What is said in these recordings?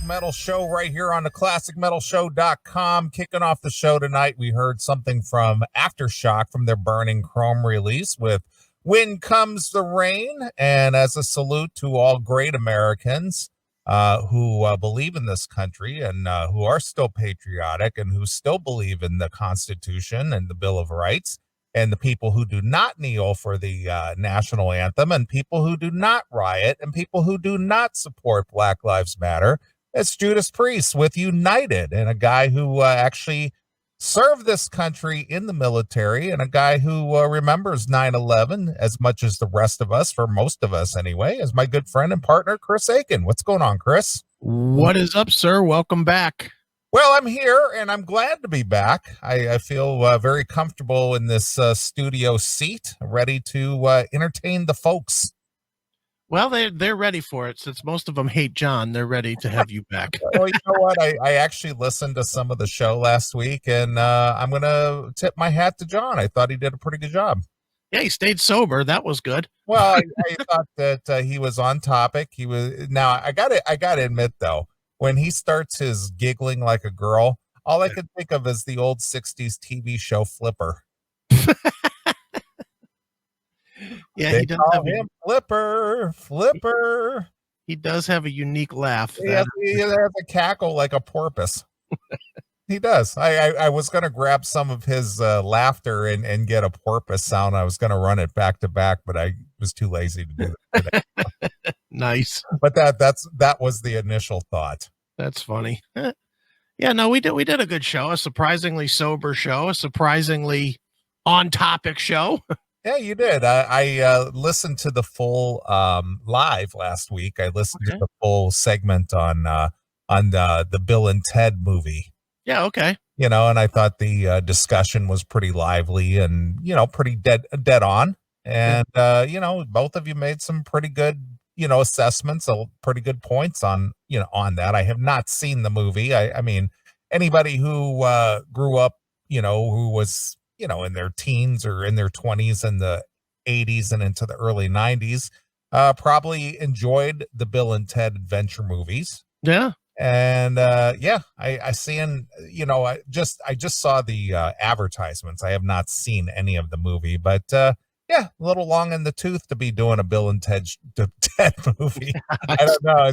Metal Show right here on the ClassicMetalShow.com. Kicking off the show tonight, we heard something from Aftershock from their Burning Chrome release with When Comes the Rain. And as a salute to all great Americans who believe in this country and who are still patriotic and who still believe in the Constitution and the Bill of Rights, and the people who do not kneel for the national anthem, and people who do not riot, and people who do not support Black Lives Matter. It's Judas Priest with United, and a guy who actually served this country in the military, and a guy who remembers 9/11 as much as the rest of us, for most of us anyway, as my good friend and partner, Chris Aiken. What's going on, Chris? What is up, sir? Welcome back. Well, I'm here, and I'm glad to be back. I feel very comfortable in this studio seat, ready to entertain the folks. Well, they're ready for it. Since most of them hate John, they're ready to have you back. Well, you know what? I actually listened to some of the show last week, and I'm going to tip my hat to John. I thought he did a pretty good job. Yeah, he stayed sober. That was good. Well, I thought that he was on topic. He was. Now, I got to admit, though, when he starts his giggling like a girl, all I could think of is the old 60s TV show Flipper. Yeah, they he does call have him Flipper. He does have a unique laugh. He has a cackle like a porpoise. He does. I was going to grab some of his laughter and get a porpoise sound. I was going to run it back to back, but I was too lazy to do that today. Nice. But that was the initial thought. That's funny. Yeah, no, we did a good show, a surprisingly sober show, a surprisingly on topic show. Yeah, you did. I listened to the full live last week. I listened to the full segment on the Bill and Ted movie. Yeah, okay. You know, and I thought the discussion was pretty lively and, you know, pretty dead on. And, you know, both of you made some pretty good, you know, assessments, pretty good points on that. I have not seen the movie. I mean, anybody who grew up, you know, who was, you know, in their teens or in their 20s in the 80s and into the early 90s, probably enjoyed the Bill and Ted adventure movies. Yeah. And I seen, you know, I just saw the advertisements. I have not seen any of the movie, but yeah, a little long in the tooth to be doing a Bill and Ted movie. I don't know.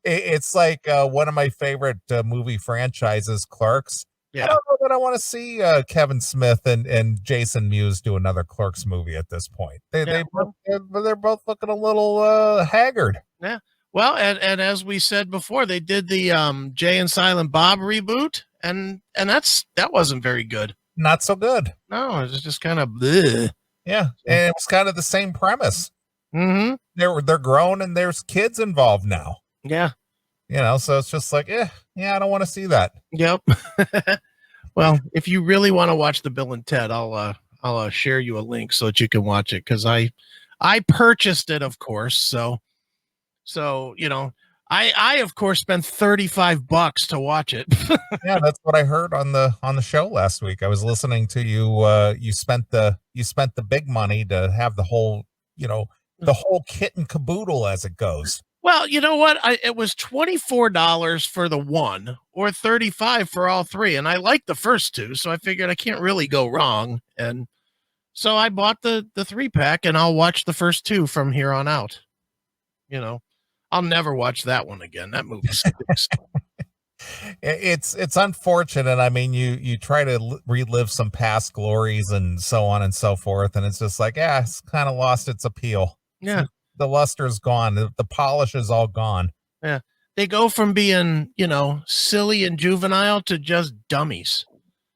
It's like one of my favorite movie franchises, Clerks. Yeah. I don't know that I want to see Kevin Smith and Jason Mewes do another Clerks movie at this point. They're both looking a little haggard. Yeah. Well, and as we said before, they did the Jay and Silent Bob reboot, and that wasn't very good. Not so good. No, it was just kind of bleh. Yeah, and it was kind of the same premise. Mm-hmm. They're grown and there's kids involved now. Yeah. You know, so it's just like, I don't want to see that. Yep. Well, if you really want to watch the Bill and Ted, I'll share you a link so that you can watch it, because I purchased it, of course. So you know, I of course spent $35 to watch it. Yeah, that's what I heard on the show last week. I was listening to you. You spent the big money to have the whole, you know, the whole kit and caboodle as it goes. Well, you know what? It was $24 for the one, or $35 for all three, and I liked the first two, so I figured I can't really go wrong, and so I bought the 3-pack, and I'll watch the first two from here on out. You know, I'll never watch that one again. That movie stinks. It's unfortunate. I mean, you try to relive some past glories and so on and so forth, and it's just like, it's kind of lost its appeal. Yeah. The luster is gone. The polish is all gone. Yeah. They go from being, you know, silly and juvenile to just dummies.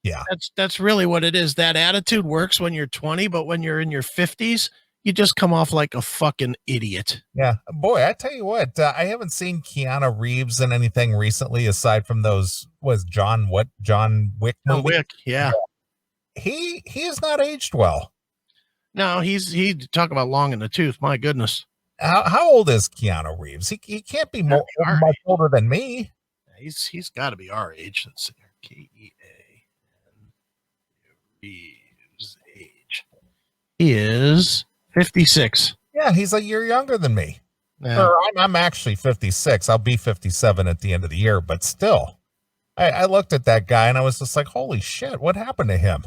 Yeah. That's really what it is. That attitude works when you're 20, but when you're in your 50s, you just come off like a fucking idiot. Yeah. Boy, I tell you what, I haven't seen Keanu Reeves in anything recently aside from those, John Wick movies? John Wick, yeah. He has not aged well. No, he talk about long in the tooth. My goodness. How old is Keanu Reeves? He can't be much older than me. He's got to be our age. Let's see here. Keanu Reeves' age. He is 56. Yeah, he's a year younger than me. Yeah. Sure, I'm actually 56. I'll be 57 at the end of the year, but still, I looked at that guy and I was just like, holy shit, what happened to him?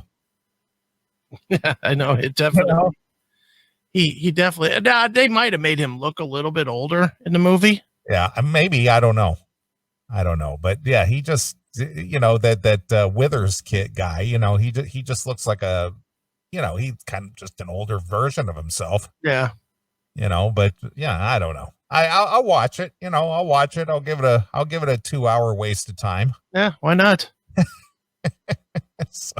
Yeah, I know it You definitely. know? He definitely. They might have made him look a little bit older in the movie. Yeah, maybe, I don't know. I don't know, but yeah, he just, that Withers kid guy, he just looks like he's kind of just an older version of himself, Yeah. but yeah, I don't know. I'll watch it, I'll watch it. I'll give it a 2 hour waste of time. Yeah. Why not? So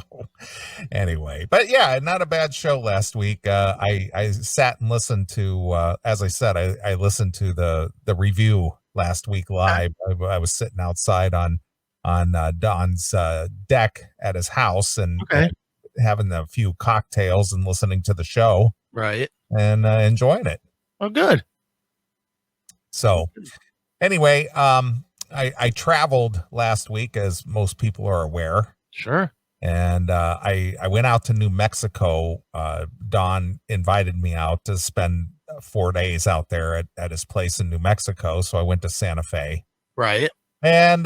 anyway, but yeah, not a bad show last week. I sat and listened to, as I said, I listened to the review last week live. I was sitting outside on Don's deck at his house Okay. and having a few cocktails and listening to the show Right. and enjoying it. Oh, good. So anyway, I traveled last week, as most people are aware. Sure. And I went out to New Mexico. Don invited me out to spend 4 days out there at his place in New Mexico. So I went to Santa Fe. Right. And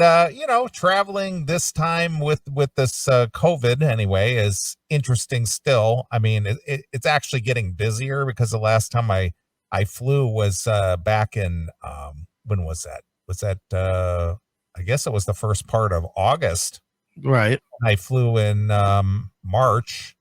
traveling this time with this COVID anyway is interesting still. I mean, it's actually getting busier because the last time I flew was back in when was that? Was that I guess it was the first part of August. Right. I flew in March.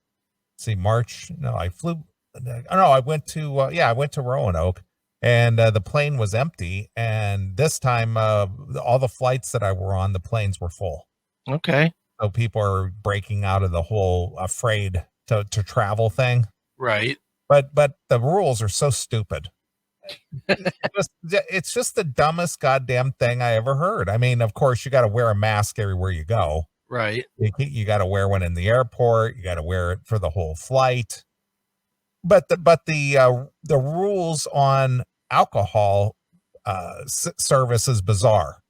See, March. No, I flew. No, I went to I went to Roanoke, and the plane was empty. And this time, all the flights that I were on, the planes were full. Okay. So people are breaking out of the whole afraid to travel thing. Right. But the rules are so stupid. It's just the dumbest goddamn thing I ever heard. I mean, of course, you got to wear a mask everywhere you go. Right. You got to wear one in the airport. You got to wear it for the whole flight. But the rules on alcohol service is bizarre.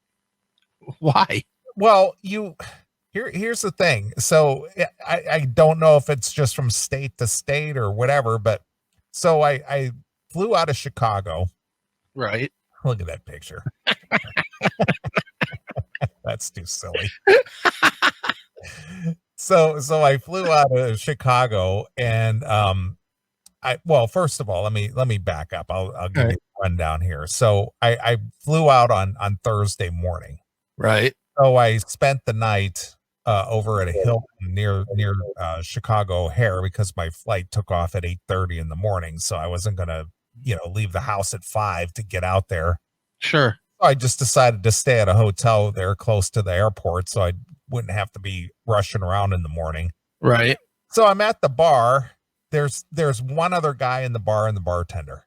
Why? Well, here's the thing. So I don't know if it's just from state to state or whatever, but so I flew out of Chicago. Right. Look at that picture. That's too silly. So I flew out of Chicago and first of all, let me back up. I'll give you a rundown here. So I flew out on Thursday morning. Right. So I spent the night over at a Hilton near Chicago O'Hare because my flight took off at 8:30 in the morning. So I wasn't gonna, leave the house at 5 to get out there. Sure. So I just decided to stay at a hotel there close to the airport so I wouldn't have to be rushing around in the morning. Right. So I'm at the bar. There's one other guy in the bar and the bartender.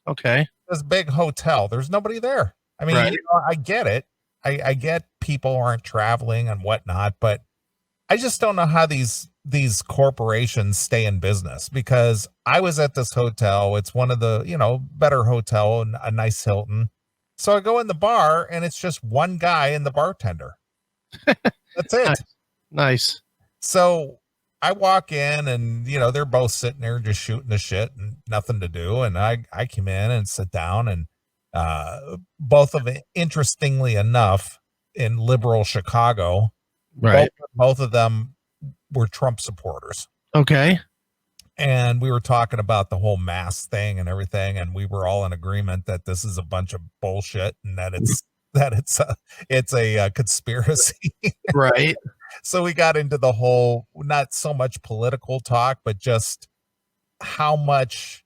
Okay. This big hotel. There's nobody there. I mean, Right. I get it. I get people aren't traveling and whatnot, but I just don't know how these corporations stay in business because I was at this hotel. It's one of the, better hotel and a nice Hilton. So I go in the bar and it's just one guy and the bartender. That's it. Nice. So I walk in and, they're both sitting there just shooting the shit and nothing to do. And I come in and sit down and both of it, interestingly enough, in liberal Chicago, Right. both of them were Trump supporters. Okay. And we were talking about the whole mask thing and everything. And we were all in agreement that this is a bunch of bullshit and that it's a conspiracy. Right. So we got into the whole, not so much political talk, but just how much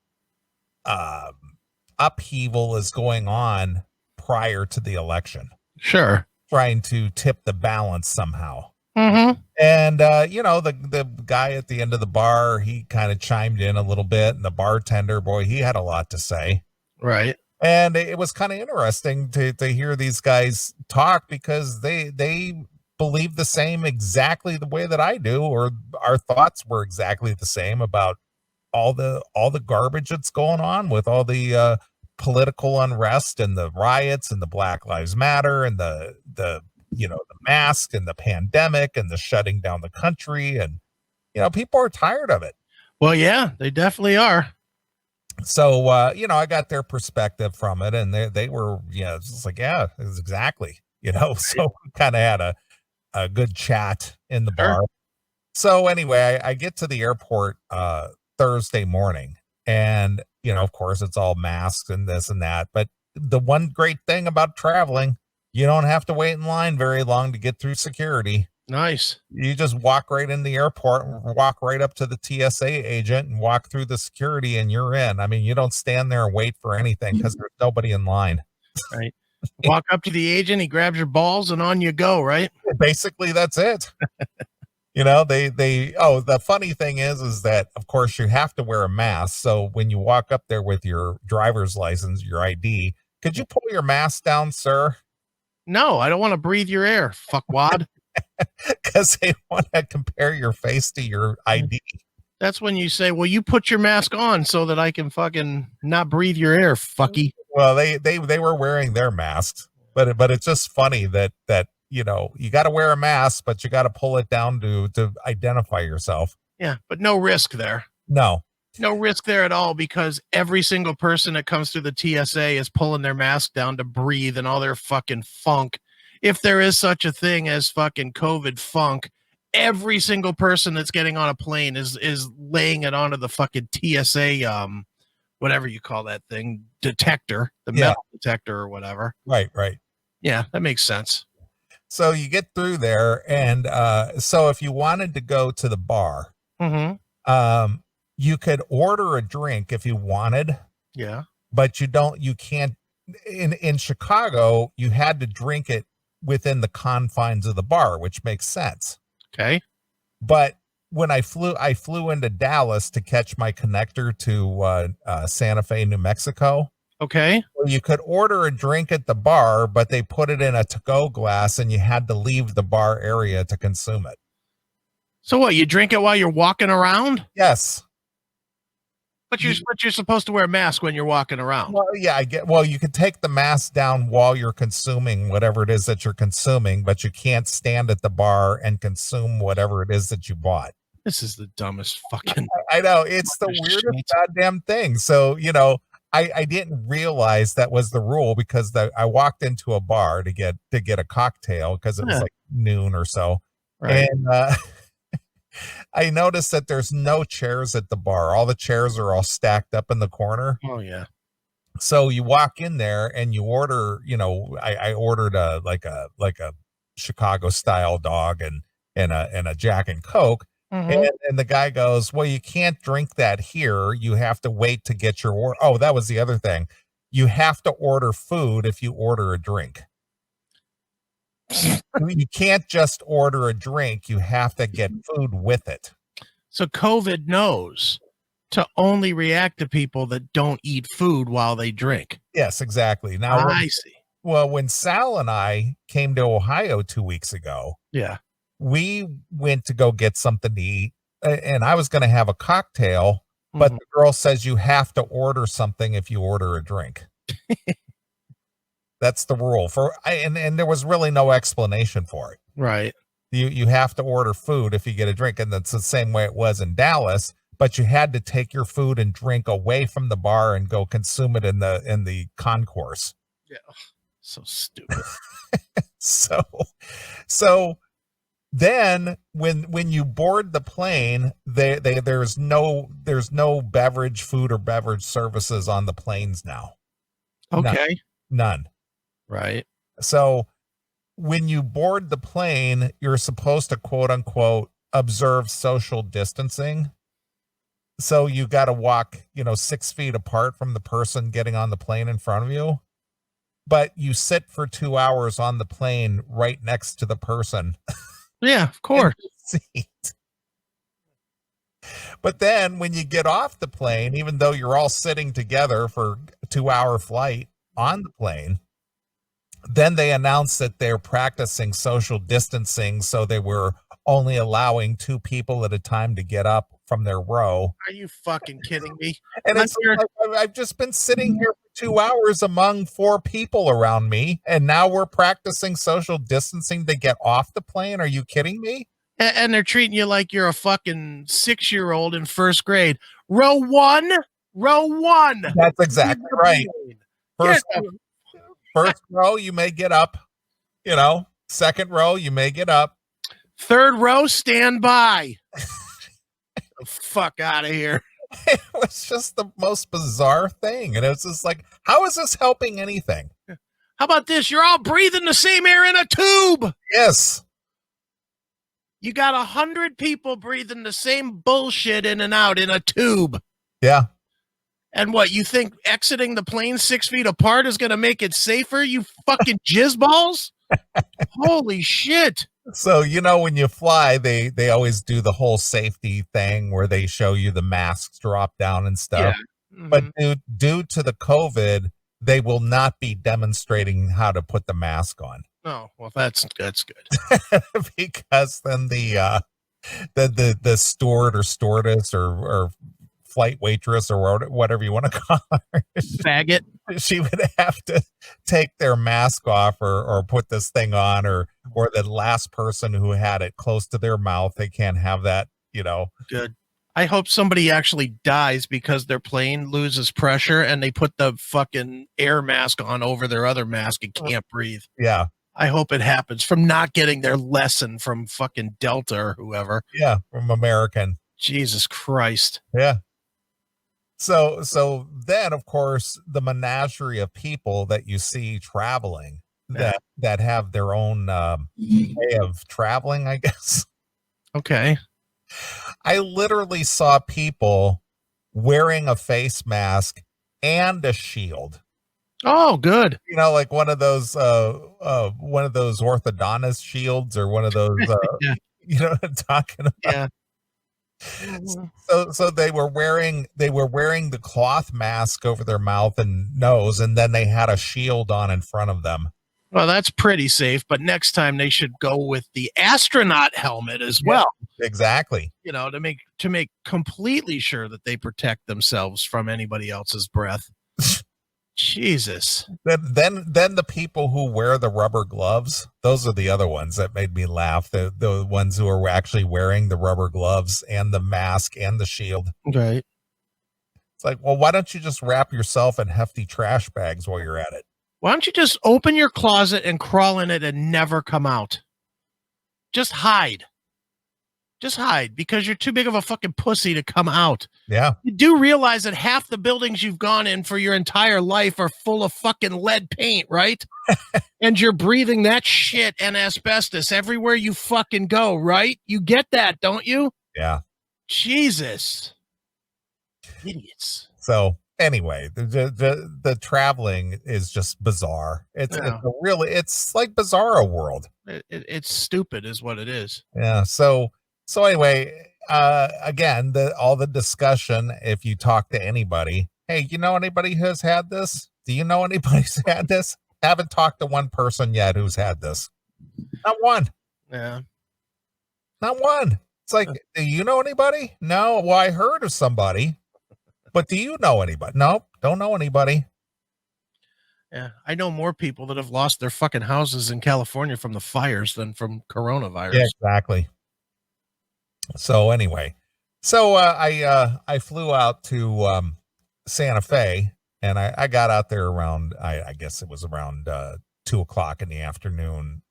upheaval is going on prior to the election. Sure. Trying to tip the balance somehow. Mm-hmm. And, the guy at the end of the bar, he kind of chimed in a little bit. And the bartender, boy, he had a lot to say. Right. And it was kind of interesting to hear these guys talk because they believe the same exactly the way that I do, or our thoughts were exactly the same about all the garbage that's going on with all the political unrest and the riots and the Black Lives Matter and the mask and the pandemic and the shutting down the country. And, people are tired of it. Well, yeah, they definitely are. So, I got their perspective from it, and they were, it's just like, yeah, it's exactly, Right. so we kind of had a good chat in the Sure. bar. So anyway, I get to the airport Thursday morning, and of course it's all masks and this and that. But the one great thing about traveling, you don't have to wait in line very long to get through security. Nice. You just walk right in the airport, and walk right up to the TSA agent and walk through the security and you're in. I mean, you don't stand there and wait for anything because there's nobody in line. Right. Walk up to the agent, he grabs your balls, and on you go, right? Basically, that's it. The funny thing is that of course you have to wear a mask. So when you walk up there with your driver's license, your ID, could you pull your mask down, sir? No, I don't want to breathe your air, fuckwad. Because they want to compare your face to your ID. That's when you say, well, you put your mask on so that I can fucking not breathe your air, fucky. Well, they were wearing their masks, but it's just funny that you got to wear a mask, but you got to pull it down to identify yourself. Yeah, but no risk there. No. No risk there at all, because every single person that comes through the TSA is pulling their mask down to breathe and all their fucking funk. If there is such a thing as fucking COVID funk, every single person that's getting on a plane is laying it onto the fucking TSA, whatever you call that thing, detector, the metal detector or whatever. Right. Yeah, that makes sense. So you get through there, and so if you wanted to go to the bar, you could order a drink if you wanted. Yeah. But you can't. In Chicago, you had to drink it within the confines of the bar, which makes sense. Okay. But when I flew into Dallas to catch my connector to Santa Fe, New Mexico. Okay. You could order a drink at the bar, but they put it in a to-go glass and you had to leave the bar area to consume it. So what, you drink it while you're walking around? Yes. But you're supposed to wear a mask when you're walking around. Well, yeah, well, you could take the mask down while you're consuming whatever it is that you're consuming, but you can't stand at the bar and consume whatever it is that you bought. This is the dumbest fucking. I know, it's the weirdest goddamn thing. So, I didn't realize that was the rule because I walked into a bar to get a cocktail because it was like noon or so. Right. And I noticed that there's no chairs at the bar. All the chairs are all stacked up in the corner. Oh yeah. So you walk in there and you order, I ordered a Chicago style dog and a Jack and Coke. And the guy goes, well, you can't drink that here. You have to wait to get your order. Oh, that was the other thing. You have to order food if you order a drink. You can't just order a drink. You have to get food with it. So COVID knows to only react to people that don't eat food while they drink. Yes, exactly. Now, I see. Well, when Sal and I came to Ohio 2 weeks ago, we went to go get something to eat, and I was going to have a cocktail, but the girl says you have to order something if you order a drink. That's the rule and there was really no explanation for it. Right. You have to order food if you get a drink, and that's the same way it was in Dallas, but you had to take your food and drink away from the bar and go consume it in the concourse. Yeah. So stupid. So then when you board the plane, there's no beverage, food or beverage services on the planes now. Okay. None. Right. So when you board the plane, you're supposed to quote unquote observe social distancing. So you got to walk, 6 feet apart from the person getting on the plane in front of you. But you sit for 2 hours on the plane right next to the person. Yeah, of course. But then when you get off the plane, even though you're all sitting together for a 2-hour flight on the plane, then they announced that they're practicing social distancing. So they were only allowing 2 people at a time to get up from their row. Are you fucking kidding me? And it's like, I've just been sitting here for 2 hours among 4 people around me, and now we're practicing social distancing to get off the plane. Are you kidding me? And they're treating you like you're a fucking 6-year-old in first grade. Row 1, row 1. That's exactly right. First, Get- first row, you may get up. Second row, you may get up. Third row, stand by. The fuck out of here. It was just the most bizarre thing. And it was just like, how is this helping anything? How about this? You're all breathing the same air in a tube. Yes. You got 100 people breathing the same bullshit in and out in a tube. Yeah. And what, you think exiting the plane 6 feet apart is going to make it safer, you fucking jizzballs? Holy shit. So, when you fly, they always do the whole safety thing where they show you the masks drop down and stuff. Yeah. Mm-hmm. But due to the COVID, they will not be demonstrating how to put the mask on. Oh, well, that's good. Because then the steward or stewardess or flight waitress or whatever you want to call her, faggot, she would have to take their mask off or put this thing on, or the last person who had it close to their mouth, they can't have that. Good. I hope somebody actually dies because their plane loses pressure and they put the fucking air mask on over their other mask and can't breathe. Yeah. I hope it happens from not getting their lesson from fucking Delta or whoever. Yeah, from American. Jesus Christ. Yeah. So then, of course, the menagerie of people that you see traveling that have their own way of traveling, I guess. Okay. I literally saw people wearing a face mask and a shield. Oh, good. Like one of those orthodontist shields, or one of those yeah. you know what I'm talking about? Yeah. So they were wearing the cloth mask over their mouth and nose, and then they had a shield on in front of them. Well, that's pretty safe, but next time they should go with the astronaut helmet as well. Exactly. To make completely sure that they protect themselves from anybody else's breath. Jesus. Then the people who wear the rubber gloves, those are the other ones that made me laugh. The ones who are actually wearing the rubber gloves and the mask and the shield. Right. It's like, well, why don't you just wrap yourself in hefty trash bags while you're at it? Why don't you just open your closet and crawl in it and never come out? Just hide. Just hide, because you're too big of a fucking pussy to come out. Yeah. You do realize that half the buildings you've gone in for your entire life are full of fucking lead paint, right? And you're breathing that shit and asbestos everywhere you fucking go, right? You get that, don't you? Yeah. Jesus. Idiots. So anyway, the traveling is just bizarre. It's like Bizarro World. It's stupid is what it is. Yeah. So anyway, again, all the discussion, if you talk to anybody, hey, anybody who's had this? Do you know anybody who's had this? Haven't talked to one person yet who's had this. Not one. Yeah. Not one. It's like, do you know anybody? No. Well, I heard of somebody, but do you know anybody? Nope. Don't know anybody. Yeah. I know more people that have lost their fucking houses in California from the fires than from coronavirus. Yeah, exactly. So anyway, I flew out to Santa Fe, and I got out there around, I guess it was around 2:00 in the afternoon,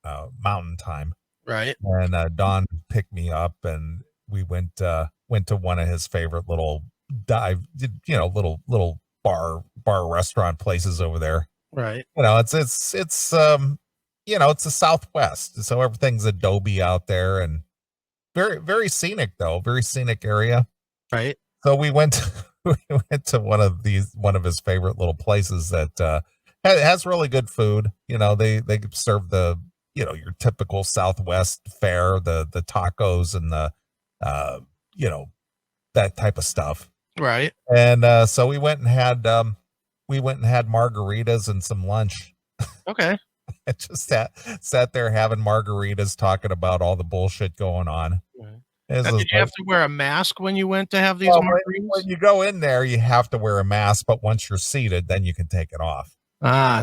Mountain Time. Right. And Don picked me up, and we went to one of his favorite little little bar restaurant places over there. Right. It's it's the Southwest, so everything's adobe out there, and very, very scenic though. Very scenic area. Right. So we went to one of his favorite little places that has really good food. They serve the your typical Southwest fare, the tacos and the that type of stuff. Right. And so we went and had margaritas and some lunch. Okay. I just sat there having margaritas, talking about all the bullshit going on. Right. Did you have to wear a mask when you went to have these margaritas? When you go in there, you have to wear a mask, but once you're seated, then you can take it off.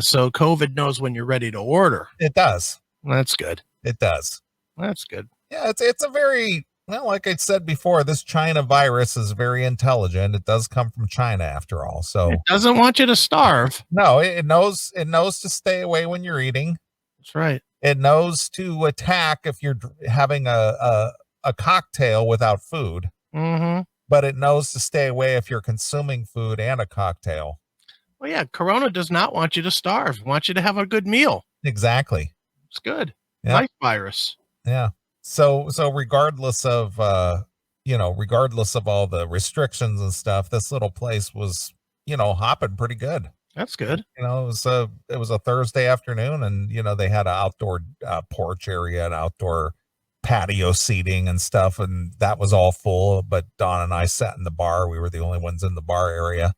So COVID knows when you're ready to order. It does. That's good. It does. That's good. Yeah, it's a very Well, like I said before, this China virus is very intelligent. It does come from China after all. So It doesn't want you to starve. no, it knows to stay away when you're eating. That's right. It knows to attack if you're having a cocktail without food, Mm-hmm. but it knows to stay away if you're consuming food and a cocktail. Well, yeah, Corona does not want you to starve. It wants you to have a good meal. Exactly. It's good. Yeah. Nice virus. Yeah. So regardless of regardless of all the restrictions and stuff, this little place was, hopping pretty good. That's good. It was a Thursday afternoon, and they had an outdoor porch area and outdoor patio seating and stuff, and that was all full. But Don and I sat in the bar. We were the only ones in the bar area.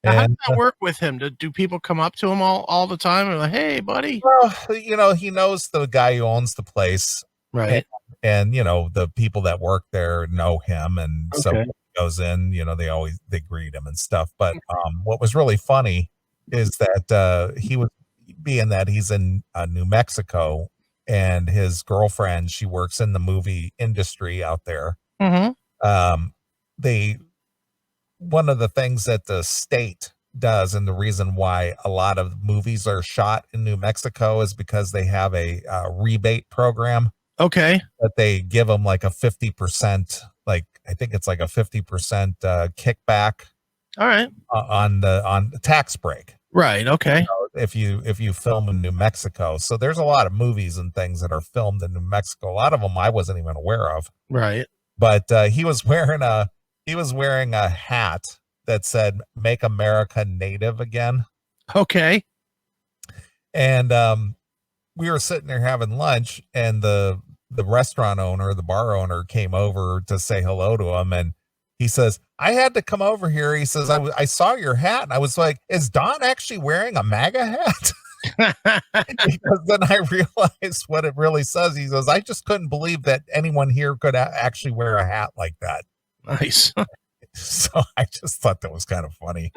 Now, how does And that work with him? Do people come up to him all the time and like, hey, buddy? well, he knows the guy who owns the place, Right. and the people that work there know him, and so Okay. when he goes in, they greet him and stuff. But what was really funny is that he was, being that he's in New Mexico, and his girlfriend, she works in the movie industry out there. Mm-hmm. They One of the things that the state does, and the reason why a lot of movies are shot in New Mexico, is because they have a rebate program Okay. that they give them like a 50%, like I think it's like a 50% kickback All right. on the tax break Right. Okay. if you film in New Mexico. So there's a lot of movies and things that are filmed in New Mexico. A lot of them I wasn't even aware of. Right. But he was wearing a hat that said "Make America Native Again." Okay. And we were sitting there having lunch, and the restaurant owner, the bar owner, came over to say hello to him, and he says, "I had to come over here." He says, I saw your hat, and I was like, "Is Don actually wearing a MAGA hat?" Because then I realized what it really says. He says, "I just couldn't believe that anyone here could actually wear a hat like that." Nice. So I just thought that was kind of funny.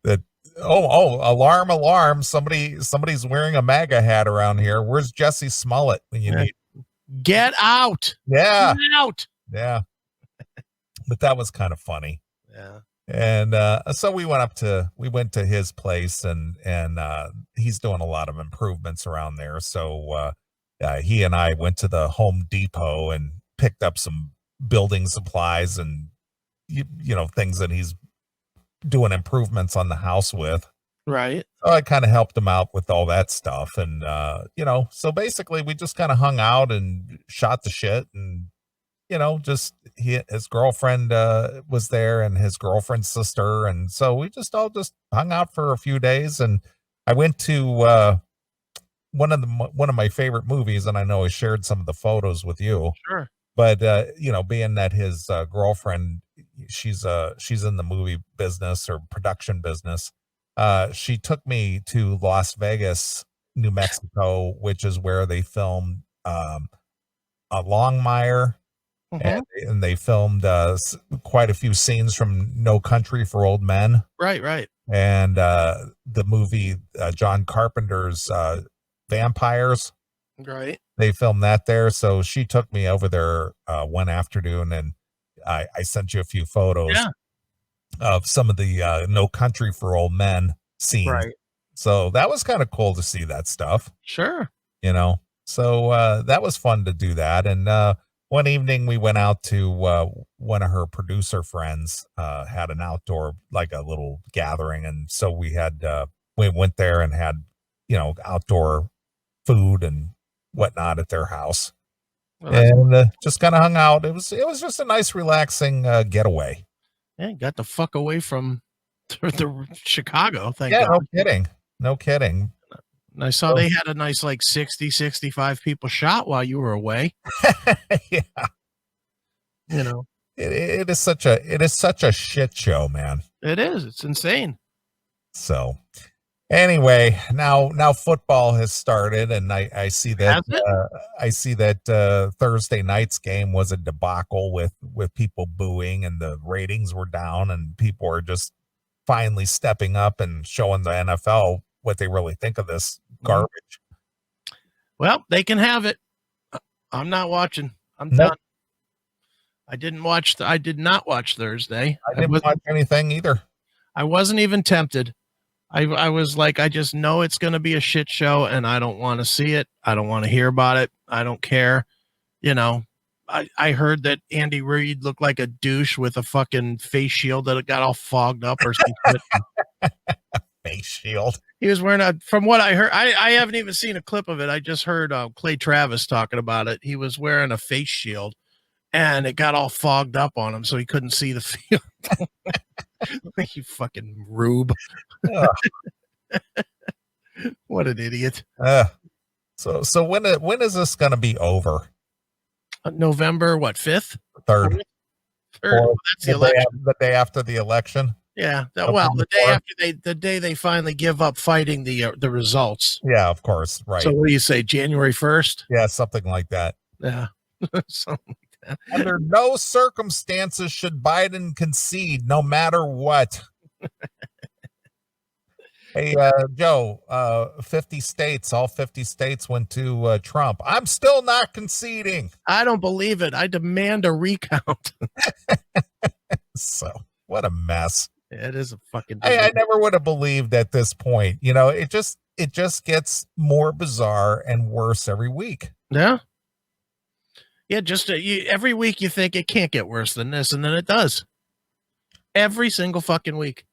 That alarm! Somebody's wearing a MAGA hat around here. Where's Jesse Smollett when you need? Get out. Yeah, Get out. yeah. But that was kind of funny. Yeah. And so we went to his place, and he's doing a lot of improvements around there. So he and I went to the Home Depot and picked up some building supplies and things that he's doing improvements on the house with. Right. So I kind of helped him out with all that stuff, and so basically we just kind of hung out and shot the shit, and just his girlfriend was there, and his girlfriend's sister, and so we just all hung out for a few days. And I went to one of my favorite movies, and I know I shared some of the photos with you. Sure. But being that his girlfriend, she's in the movie business or production business, she took me to Las Vegas, New Mexico, which is where they filmed a Longmire. And they filmed quite a few scenes from No Country for Old Men. Right. And the movie John Carpenter's Vampires. Right. They filmed that there. So she took me over there one afternoon, and I sent you a few photos of some of the No Country for Old Men scenes. Right. So that was kind of cool to see that stuff. Sure. So that was fun to do that. And one evening we went out to one of her producer friends had an outdoor, like a little gathering. And so we went there and had, outdoor food and whatnot at their house. Well, and just kind of hung out. It was just a nice, relaxing getaway. Yeah, got the fuck away from the Chicago. Thank Yeah, God. no kidding. And I saw they had a nice 60, 65 people shot while you were away. Yeah. It is such a shit show, man. It is. It's insane. So anyway, now football has started, and I see that Thursday night's game was a debacle with people booing, and the ratings were down, and people are just finally stepping up and showing the NFL what they really think of this garbage. Well, they can have it. I'm not watching. I'm Nope. done. I did not watch Thursday. I didn't watch anything either. I wasn't even tempted. I was like, I just know it's going to be a shit show and I don't want to see it. I don't want to hear about it. I don't care. You know, I heard that Andy Reid looked like a douche with a fucking face shield that got all fogged up or something. Face shield. He was wearing from what I heard, I haven't even seen a clip of it. I just heard Clay Travis talking about it. He was wearing a face shield and it got all fogged up on him so he couldn't see the field. You fucking rube. What an idiot. So when is this going to be over? November, what, 5th? 3rd. Well, that's the election. The day after the election. Yeah. The day they finally give up fighting the results. Yeah, of course. Right. So what do you say, January 1st? Yeah, something like that. Yeah. Something like that. Under no circumstances should Biden concede, no matter what. Hey, Joe, 50 states, all 50 states went to Trump. I'm still not conceding. I don't believe it. I demand a recount. So, what a mess. It is a fucking. I never would have believed at this point. You know, it just gets more bizarre and worse every week. Yeah. Yeah, just every week you think it can't get worse than this, and then it does. Every single fucking week.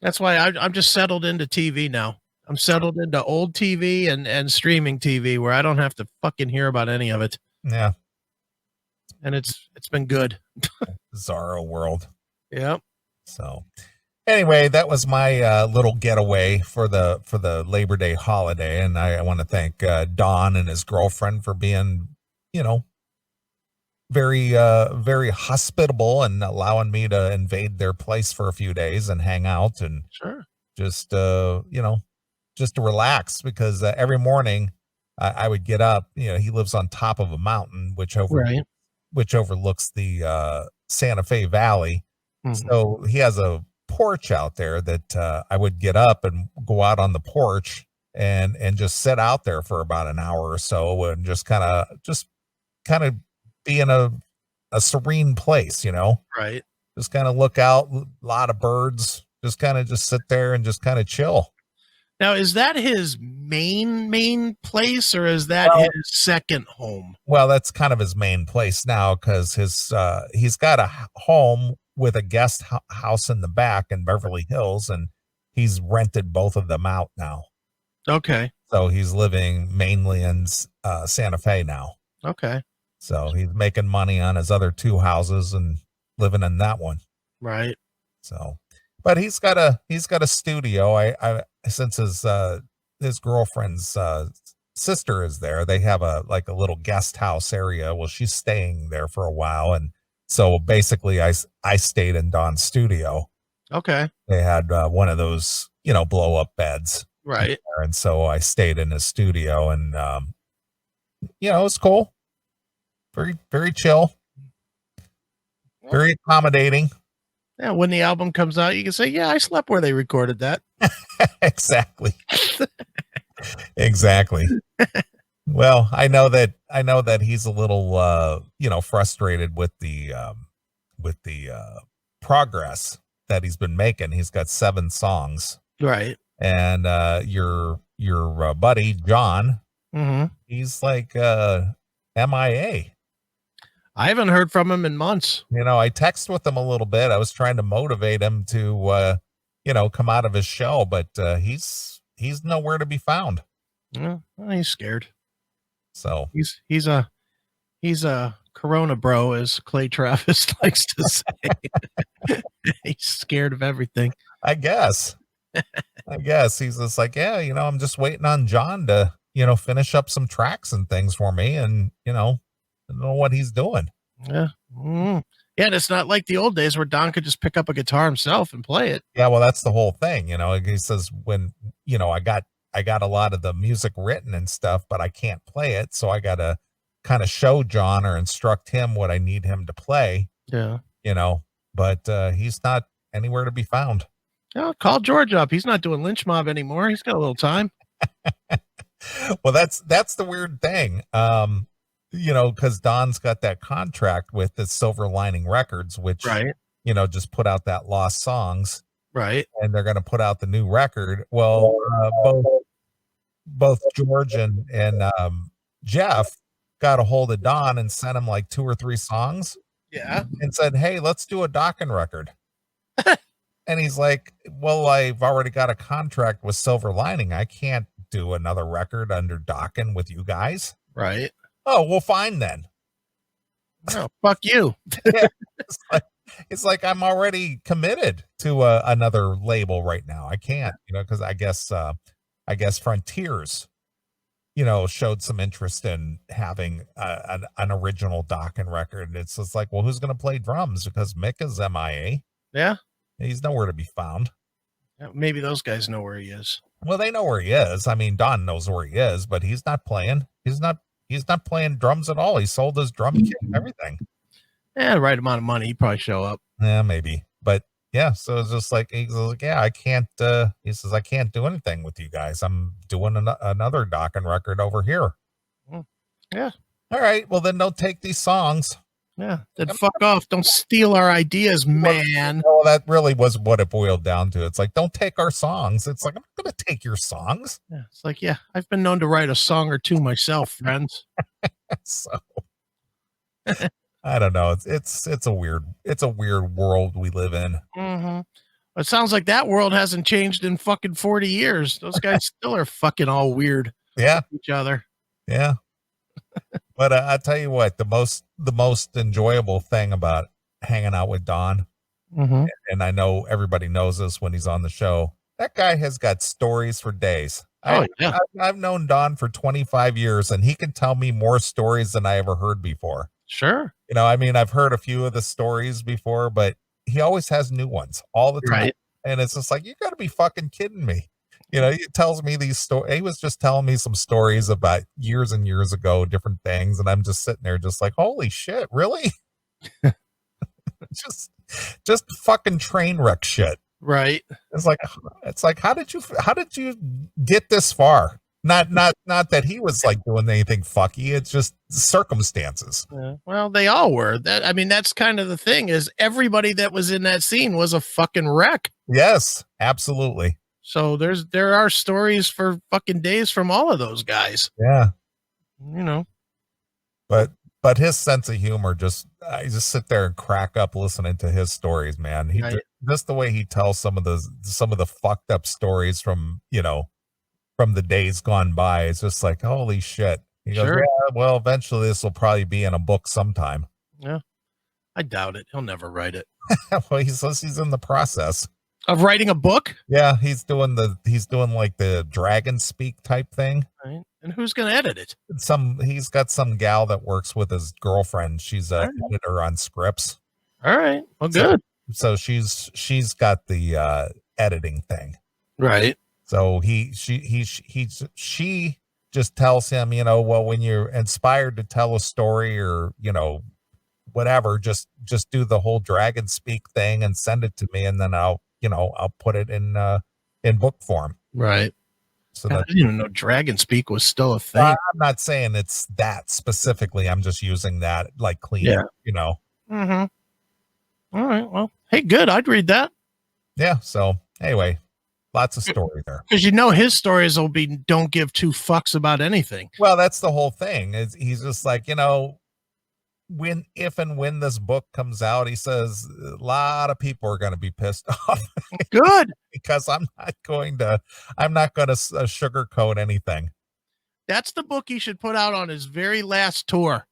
That's why I'm just settled into TV now. I'm settled into old TV and streaming TV where I don't have to fucking hear about any of it. Yeah. And it's been good. Bizarro world. Yep. So anyway, that was my little getaway for the Labor Day holiday. And I want to thank Don and his girlfriend for being, you know, very, very hospitable and allowing me to invade their place for a few days and hang out and sure. Just, you know, just to relax because every morning I would get up, you know, he lives on top of a mountain, which overlooks the Santa Fe Valley. Mm-hmm. So he has a porch out there that I would get up and go out on the porch and just sit out there for about an hour or so and just kind of be in a serene place, you know, right? Just kind of look out, a lot of birds, just sit there and just kind of chill. Now, is that his main place or is that his second home? Well, that's kind of his main place now because he's got a home with a guest house in the back in Beverly Hills, and he's rented both of them out now. Okay. So he's living mainly in Santa Fe now. Okay. So he's making money on his other two houses and living in that one. Right. So, but he's got a studio. I since his girlfriend's sister is there, they have a little guest house area. Well, she's staying there for a while. And so basically I stayed in Don's studio. Okay. They had one of those, you know, blow up beds. Right. And so I stayed in his studio and, you know, it was cool. Very, very chill. Very accommodating. Yeah, when the album comes out, you can say, yeah, I slept where they recorded that. Exactly. Exactly. Well, I know that he's a little you know, frustrated with the progress that he's been making. He's got 7 songs. Right. And your buddy John, mm-hmm. He's like MIA. I haven't heard from him in months. You know, I text with him a little bit. I was trying to motivate him to, you know, come out of his shell, but he's nowhere to be found. Yeah, well, he's scared. So he's a Corona bro, as Clay Travis likes to say. He's scared of everything. I guess he's just like, yeah, you know, I'm just waiting on John to, you know, finish up some tracks and things for me, and you know. I don't know what he's doing. Yeah. Mm-hmm. Yeah. And it's not like the old days where Don could just pick up a guitar himself and play it. Yeah. Well, that's the whole thing. You know, he says when, you know, I got a lot of the music written and stuff, but I can't play it. So I got to kind of show John or instruct him what I need him to play. Yeah. You know, but he's not anywhere to be found. Yeah. Call George up. He's not doing Lynch Mob anymore. He's got a little time. Well, that's the weird thing. because Don's got that contract with the Silver Lining Records, which, Right. just put out that Lost Songs, Right. and they're going to put out the new record. Well, both George and Jeff got a hold of Don and sent him like 2 or 3 songs Yeah. and said, "Hey, let's do a Dokken record." And he's like, "Well, I've already got a contract with Silver Lining. I can't do another record under Dokken with you guys." Right. Oh, well, fine then. No, fuck you. Yeah, it's like I'm already committed to another label right now. I can't, because I guess Frontiers, showed some interest in having an original Dokken record. And it's just like, well, who's going to play drums? Because Mick is MIA. Yeah. He's nowhere to be found. Maybe those guys know where he is. Well, they know where he is. I mean, Don knows where he is, but he's not playing. He's not playing drums at all. He sold his drum kit and everything. Yeah, the right amount of money, he'd probably show up. Yeah, maybe. But yeah, so it's just like, he's like, yeah, I can't, he says, I can't do anything with you guys. I'm doing another Dokken record over here. Yeah. All right. Well, then don't take these songs. Yeah. Then fuck off. Don't steal our ideas, man. Well, that really was what it boiled down to. It's like, don't take our songs. It's like, I'm not going to take your songs. Yeah. It's like, yeah, I've been known to write a song or two myself, friends. So I don't know. It's a weird world we live in. Mm-hmm. It sounds like that world hasn't changed in fucking 40 years. Those guys still are fucking all weird. Yeah. With each other. Yeah. But I tell you what, the most enjoyable thing about hanging out with Don, and I know everybody knows this when he's on the show, that guy has got stories for days. Oh, yeah. I've known Don for 25 years, and he can tell me more stories than I ever heard before. Sure. I mean, I've heard a few of the stories before, but he always has new ones all the time. Right. And it's just like, you got to be fucking kidding me. He tells me these stories. He was just telling me some stories about years and years ago, different things. And I'm just sitting there just like, holy shit, really? just fucking train wreck shit. Right. It's like, how did you get this far? Not that he was like doing anything fucky. It's just circumstances. Yeah. Well, they all were. That's kind of the thing, is everybody that was in that scene was a fucking wreck. Yes, absolutely. So there are stories for fucking days from all of those guys. Yeah. But his sense of humor, I just sit there and crack up listening to his stories, man. He just the way he tells some of the fucked up stories from the days gone by. It's just like, holy shit. He goes, yeah, well, eventually this will probably be in a book sometime. Yeah. I doubt it. He'll never write it. Well, he says he's in the process of writing a book. Yeah, he's doing like the dragon speak type thing. Right. And who's going to edit it? He's got some gal that works with his girlfriend. She's an editor on scripts. All right. Well, good. So she's got the editing thing. Right. So she just tells him, well, when you're inspired to tell a story or, whatever, just do the whole dragon speak thing and send it to me, and then I'll put it in book form. Right. So I didn't even know dragon speak was still a thing. I'm not saying it's that specifically. I'm just using that like clean. Yeah. Mm-hmm. All right. Well, hey, good. I'd read that. Yeah. So anyway, lots of story there. Because his stories will be don't give two fucks about anything. Well, that's the whole thing. He's just like, if and when this book comes out, he says a lot of people are going to be pissed off. Good. Because I'm not going to sugarcoat anything. That's the book he should put out on his very last tour.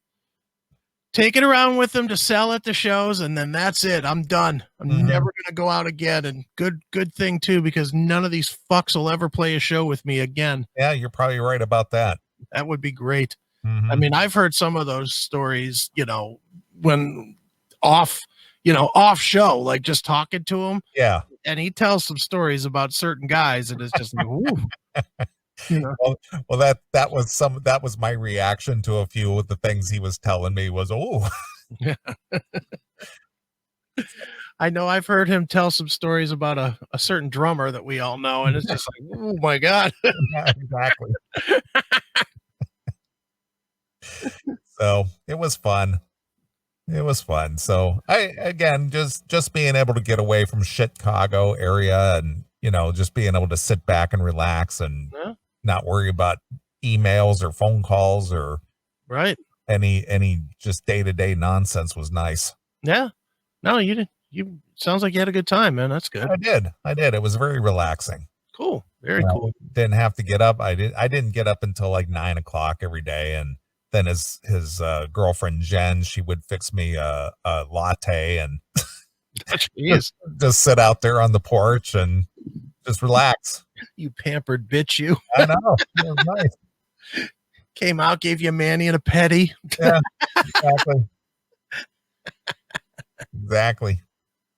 Take it around with him to sell at the shows, and then that's it. I'm done. I'm never going to go out again. And good thing too, because none of these fucks will ever play a show with me again. Yeah, you're probably right about that. That would be great. Mm-hmm. I've heard some of those stories, when off show, like just talking to him. Yeah. And he tells some stories about certain guys, and it's just like, ooh. Well, that was my reaction to a few of the things he was telling me was, oh. I know I've heard him tell some stories about a certain drummer that we all know, and it's just like, oh my God. Yeah, exactly. So it was fun. It was fun. So again, just being able to get away from Chicago area and, just being able to sit back and relax and Yeah. not worry about emails or phone calls or Right. any just day-to-day nonsense was nice. Yeah. No, you did. You sounds like you had a good time, man. That's good. I did. It was very relaxing. Cool. Very cool. Didn't have to get up. I didn't get up until like 9 o'clock every day. And then his girlfriend, Jen, she would fix me a latte and Jeez. just sit out there on the porch and just relax. You pampered bitch, you. I know. It was nice. Came out, gave you a Manny and a petty. Yeah, exactly. Exactly.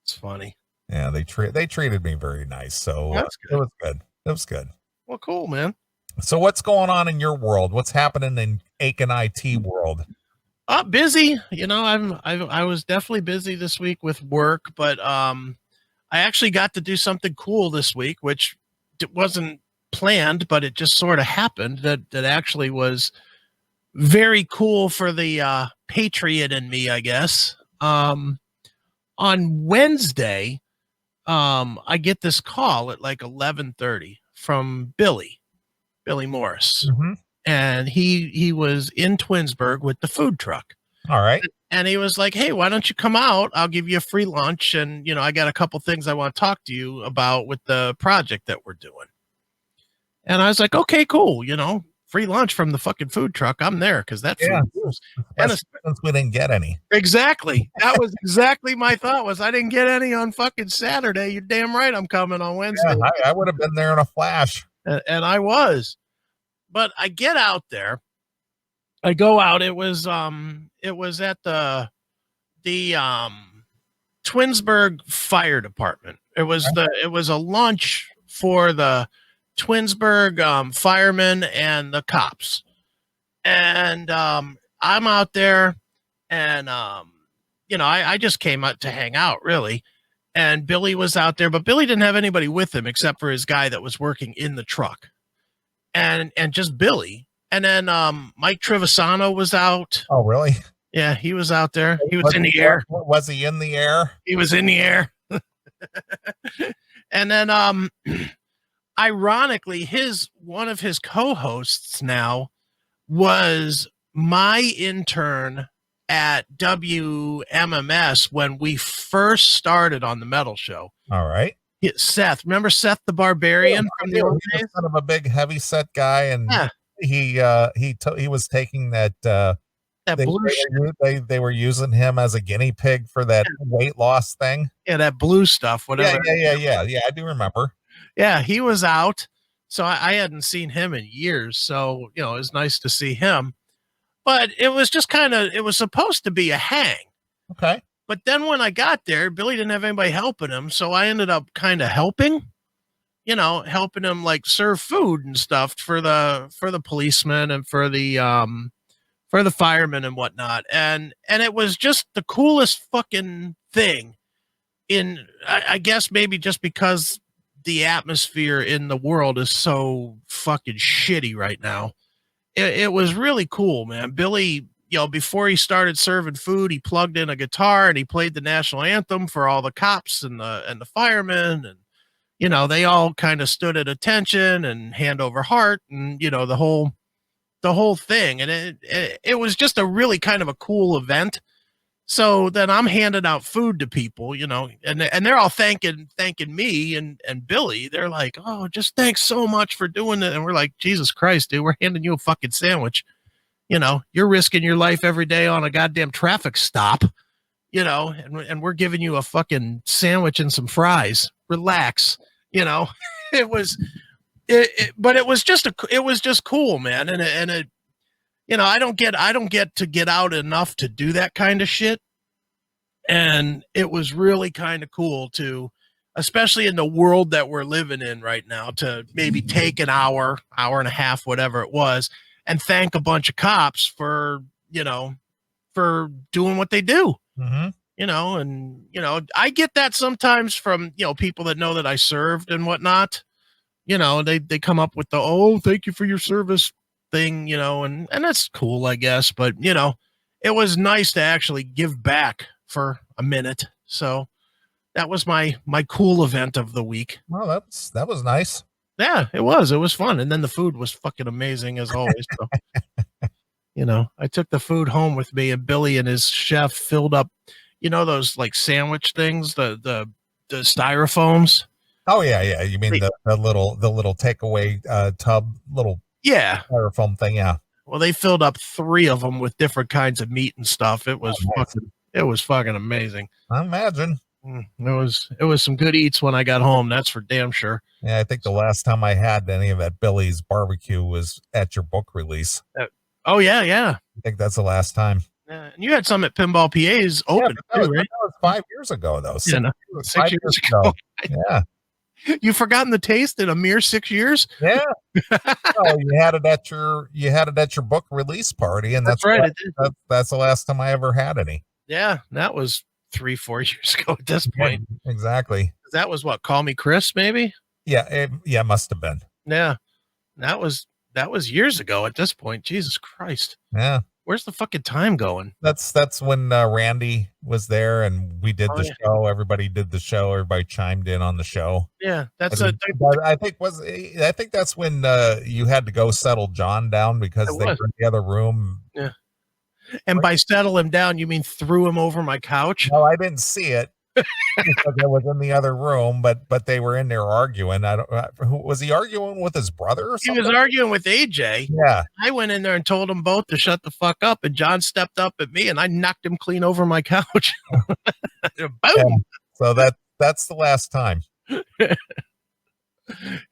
It's funny. Yeah, they treated me very nice. So That's it good. was good. It was good. Well, cool, man. So what's going on in your world? What's happening in Aiken IT world? Busy. I was definitely busy this week with work, but I actually got to do something cool this week, which wasn't planned, but it just sort of happened. That actually was very cool for the patriot in me, I guess. On Wednesday, I get this call at like 11:30 from Billy Morris. Mm-hmm. And he was in Twinsburg with the food truck. All right. And he was like, hey, why don't you come out? I'll give you a free lunch. And, I got a couple things I want to talk to you about with the project that we're doing. And I was like, okay, cool. Free lunch from the fucking food truck. I'm there because that food rules. And since we didn't get any. Exactly. That was exactly my thought was I didn't get any on fucking Saturday. You're damn right I'm coming on Wednesday. Yeah, I would have been there in a flash. And I was. But I get out there. I go out. It was at the Twinsburg Fire Department. It was a lunch for the Twinsburg firemen and the cops. And I'm out there and I just came out to hang out really. And Billy was out there, but Billy didn't have anybody with him except for his guy that was working in the truck. And just Billy. And then Mike Trevisano was out. Oh, really? Yeah, he was out there. He was in the air. Was he in the air? He was in the air. And then ironically, one of his co-hosts now was my intern at WMMS when we first started on the metal show. All right. Seth, remember Seth the Barbarian from the old days? Kind of a big, heavy set guy, and he was taking that. They were using him as a guinea pig for that weight loss thing. Yeah, that blue stuff. Whatever. Yeah. I do remember. Yeah, he was out, so I hadn't seen him in years. So it was nice to see him. But it was just it was supposed to be a hang. Okay. But then when I got there, Billy didn't have anybody helping him. So I ended up kind of helping him like serve food and stuff for the policemen and for the firemen and whatnot. And it was just the coolest fucking thing I guess maybe just because the atmosphere in the world is so fucking shitty right now. It was really cool, man. Billy, before he started serving food, he plugged in a guitar and he played the national anthem for all the cops and the firemen. And, they all kind of stood at attention and hand over heart and, the whole thing. And it was just a really kind of a cool event. So then I'm handing out food to people, and they're all thanking me and Billy. They're like, oh, just thanks so much for doing it. And we're like, Jesus Christ, dude, we're handing you a fucking sandwich. You're risking your life every day on a goddamn traffic stop, and we're giving you a fucking sandwich and some fries. Relax. It was, but it was just cool, man. And it, I don't get to get out enough to do that kind of shit. And it was really kind of cool to, especially in the world that we're living in right now, to maybe take an hour and a half, whatever it was, and thank a bunch of cops for doing what they do. Mm-hmm. I get that sometimes from, people that know that I served and whatnot. They come up with thank you for your service thing, and that's cool, I guess. But, it was nice to actually give back for a minute. So that was my cool event of the week. Well, that was nice. Yeah, it was fun. And then the food was fucking amazing as always. So, I took the food home with me, and Billy and his chef filled up, those like sandwich things, the styrofoams. Oh yeah. You mean the little takeaway tub, little styrofoam thing? Yeah. Well, they filled up 3 of them with different kinds of meat and stuff. It was nice. fucking amazing. I imagine. It was some good eats when I got home. That's for damn sure. Yeah, I think the last time I had any of that Billy's barbecue was at your book release. Oh yeah. I think that's the last time. Yeah, and you had some at Pinball PA's open too, right? That was 5 years ago, though. 6 years ago. Yeah. You've forgotten the taste in a mere 6 years? Yeah. Well, you had it at your book release party, and that's right. That's the last time I ever had any. Yeah, that was 3-4 years ago at this point. Yeah, exactly. That was what? Call Me Chris, maybe? Yeah, it must have been. Yeah, that was years ago at this point. Jesus Christ. Yeah. Where's the fucking time going? That's when Randy was there, and we did the show. Everybody did the show. Everybody chimed in on the show. Yeah, I think that's when you had to go settle John down because they were in the other room. Yeah. And by settle him down, you mean threw him over my couch? No, I didn't see it because I was in the other room, but they were in there arguing. Who was he arguing with, his brother or something? He was arguing with AJ. Yeah. I went in there and told them both to shut the fuck up, and John stepped up at me and I knocked him clean over my couch. Boom. Yeah. So that's the last time.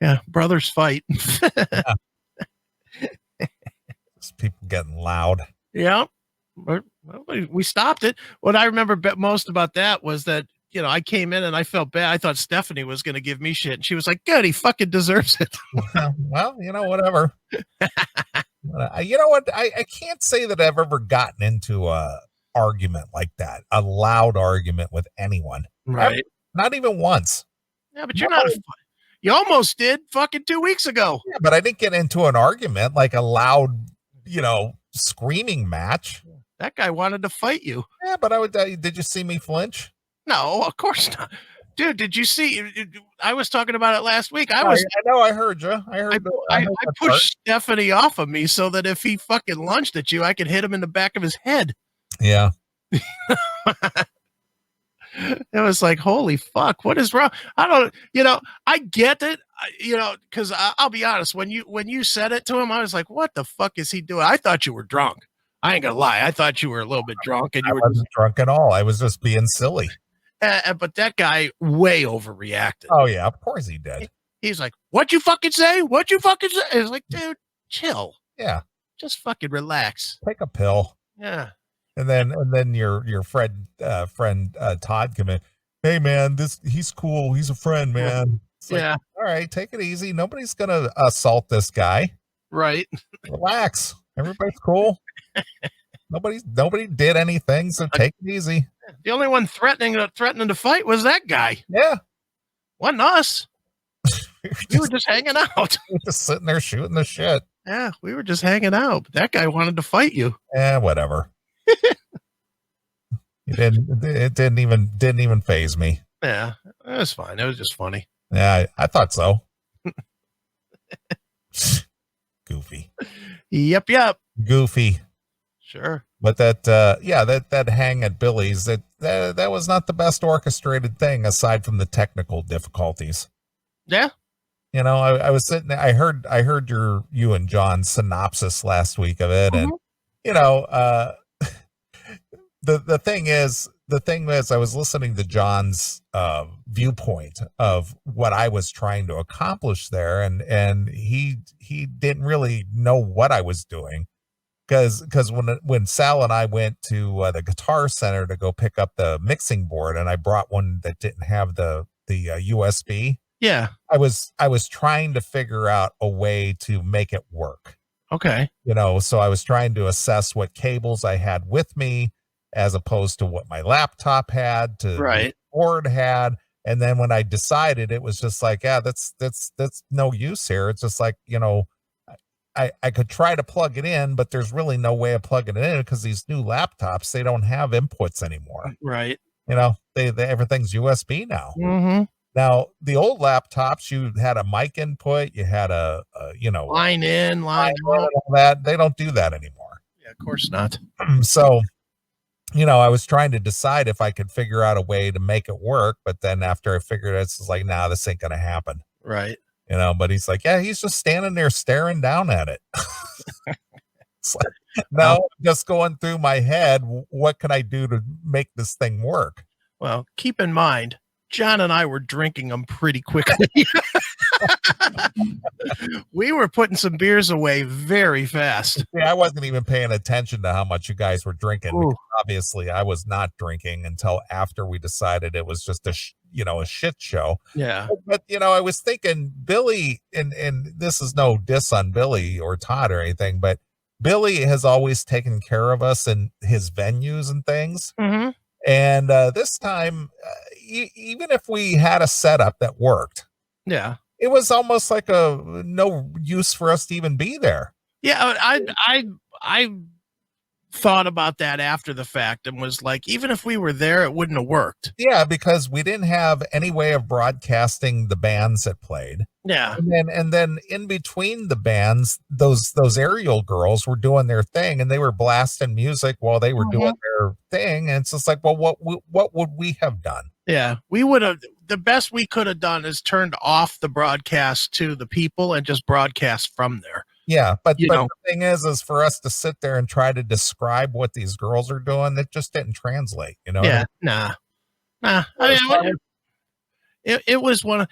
Yeah, brothers fight. Yeah. Just people getting loud. Yeah. But we stopped it. What I remember most about that was that, I came in and I felt bad. I thought Stephanie was going to give me shit. And she was like, good, he fucking deserves it. Well, whatever. You know what? I can't say that I've ever gotten into a argument like that, a loud argument with anyone. Right. Not even once. Yeah, but you're not you almost did fucking 2 weeks ago. Yeah, but I didn't get into an argument like a loud, screaming match. That guy wanted to fight you. Yeah, but did you see me flinch? No, of course not. Dude, did you see? I was talking about it last week. I know. I heard you. I pushed Stephanie off of me so that if he fucking lunged at you, I could hit him in the back of his head. Yeah. It was like, holy fuck, what is wrong? I don't, I get it, because I'll be honest, when you said it to him, I was like, what the fuck is he doing? I thought you were drunk. I ain't gonna lie. I thought you were a little bit drunk, and you were wasn't drunk at all. I was just being silly. But that guy way overreacted. Oh yeah, of course he did. He's like, "What'd you fucking say? What'd you fucking say?" It's like, dude, chill. Yeah, just fucking relax. Take a pill. Yeah. And then your friend Todd come in. Hey man, he's cool. He's a friend, man. It's like, all right, take it easy. Nobody's gonna assault this guy. Right. Relax. Everybody's cool. Nobody did anything, so take it easy. The only one threatening to fight was that guy. Yeah. Wasn't us. We were just hanging out. We were just sitting there shooting the shit. Yeah, we were just hanging out. But that guy wanted to fight you. Whatever. It didn't even faze me. Yeah, it was fine. It was just funny. Yeah, I thought so. Goofy. Yep. Goofy. Sure. But that hang at Billy's, that was not the best orchestrated thing aside from the technical difficulties. Yeah. I was sitting there, I heard you and John's synopsis last week of it. And, the thing is, I was listening to John's viewpoint of what I was trying to accomplish there. And he didn't really know what I was doing. Because when Sal and I went to the Guitar Center to go pick up the mixing board, and I brought one that didn't have the USB. Yeah, I was trying to figure out a way to make it work. Okay. So I was trying to assess what cables I had with me as opposed to what my laptop had, to right. the board had. And then when I decided, it was just like, yeah, that's no use here. It's just like, I could try to plug it in, but there's really no way of plugging it in because these new laptops, they don't have inputs anymore. Right. They everything's USB now. Mm-hmm. Now, the old laptops, you had a mic input, you had Line in, line out, out. all that. They don't do that anymore. Yeah, of course not. So, I was trying to decide if I could figure out a way to make it work, but then after I figured it, it's like, nah, this ain't gonna happen. Right. But he's like, yeah, he's just standing there staring down at it. It's like, no, just going through my head, what can I do to make this thing work? Well, keep in mind, John and I were drinking them pretty quickly. We were putting some beers away very fast. Yeah, I wasn't even paying attention to how much you guys were drinking. Ooh. Because obviously, I was not drinking until after we decided it was just a shit show. Yeah. But I was thinking Billy, and this is no diss on Billy or Todd or anything, but Billy has always taken care of us in his venues and things. Mm-hmm. And this time, even if we had a setup that worked, yeah, it was almost like no use for us to even be there. Yeah, I thought about that after the fact and was like, even if we were there, it wouldn't have worked. Yeah, because we didn't have any way of broadcasting the bands that played. Yeah. And then in between the bands, those aerial girls were doing their thing and they were blasting music while they were doing their thing. And it's just like, well, what would we have done? Yeah, we would have. The best we could have done is turned off the broadcast to the people and just broadcast from there. Yeah, but the thing is for us to sit there and try to describe what these girls are doing, that just didn't translate. Yeah, nah. I mean, it was one.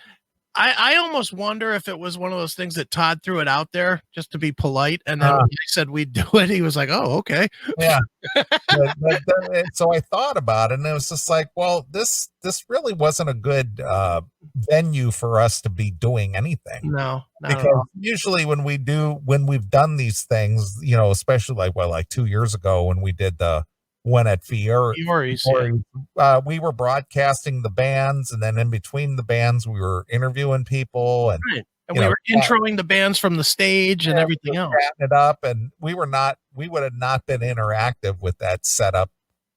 I almost wonder if it was one of those things that Todd threw it out there just to be polite, and then when I said we'd do it, he was like, "Oh, okay." Yeah. So I thought about it, and it was just like, well, this really wasn't a good venue for us to be doing anything. No, because usually when we've done these things, especially like 2 years ago when we did the one at Fiore's, we were broadcasting the bands, and then in between the bands, we were interviewing people, and we were introing the bands from the stage and everything else. It up, and we would have not been interactive with that setup,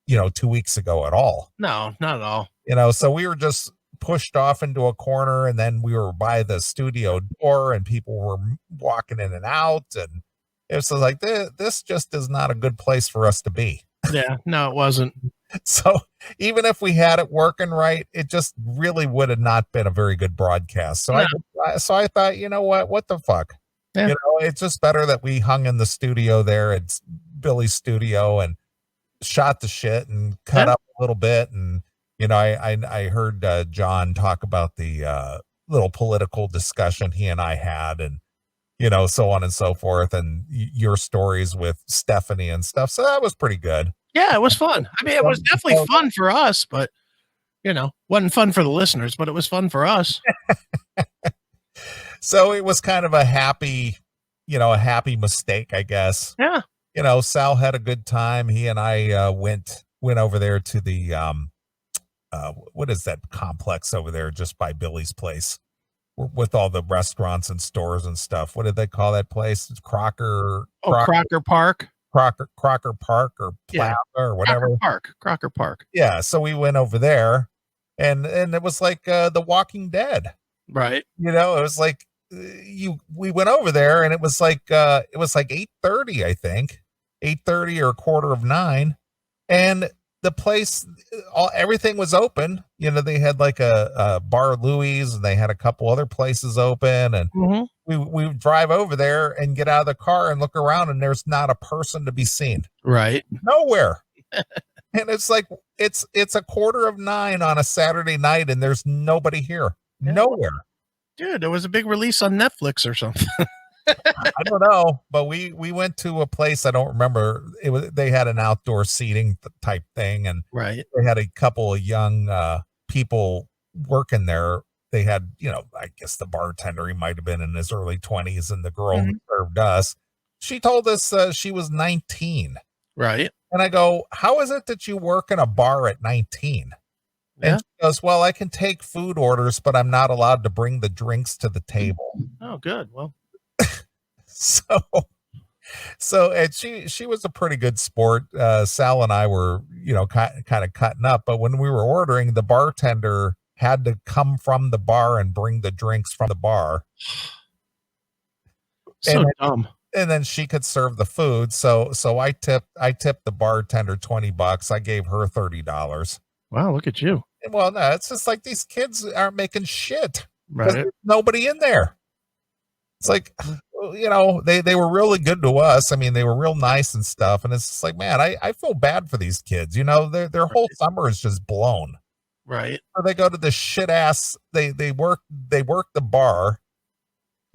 2 weeks ago at all. No, not at all. So we were just pushed off into a corner, and then we were by the studio door, and people were walking in and out, and it was like this just is not a good place for us to be. Yeah, no, it wasn't. So even if we had it working right, it just really would have not been a very good broadcast. So I thought, what the fuck? Yeah. It's just better that we hung in the studio there at Billy's studio and shot the shit and cut up a little bit. And, I heard John talk about the little political discussion he and I had, and, so on and so forth, and your stories with Stephanie and stuff. So that was pretty good. Yeah, it was fun. I mean, it was definitely fun for us, but, wasn't fun for the listeners, but it was fun for us. So it was kind of a happy mistake, I guess. Yeah. Sal had a good time. He and I went over there to the, what is that complex over there just by Billy's place? With all the restaurants and stores and stuff. What did they call that place? It's Crocker Park. Crocker Park or Plaza or whatever. Crocker Park. Yeah. So we went over there, and it was like The Walking Dead. Right. It was like we went over there, and it was like 8:30, I think, 8:30 or 8:45, and the place, everything was open. They had like a Bar Louie's, and they had a couple other places open, and we drive over there and get out of the car and look around, and there's not a person to be seen. Right. Nowhere. And it's like, it's 9:15 on a Saturday night, and there's nobody here. Yeah. Nowhere. Dude, there was a big release on Netflix or something. I don't know, but we went to a place, I don't remember. They had an outdoor seating type thing, and they had a couple of young people working there. They had, I guess the bartender, he might have been in his early 20s, and the girl who served us, she told us she was 19. Right. And I go, how is it that you work in a bar at 19? And she goes, well, I can take food orders, but I'm not allowed to bring the drinks to the table. Oh, good. Well, So and she was a pretty good sport. Sal and I were, kind of cutting up, but when we were ordering, the bartender had to come from the bar and bring the drinks from the bar. So dumb. And then she could serve the food. So I tipped the bartender $20. I gave her $30. Wow, look at you. Well, no, it's just like these kids aren't making shit because Right. there's nobody in there. It's like, they were really good to us. I mean, they were real nice and stuff. And it's just like, man, I feel bad for these kids. Their whole summer is just blown. Right. Or they go to the shit ass. They work the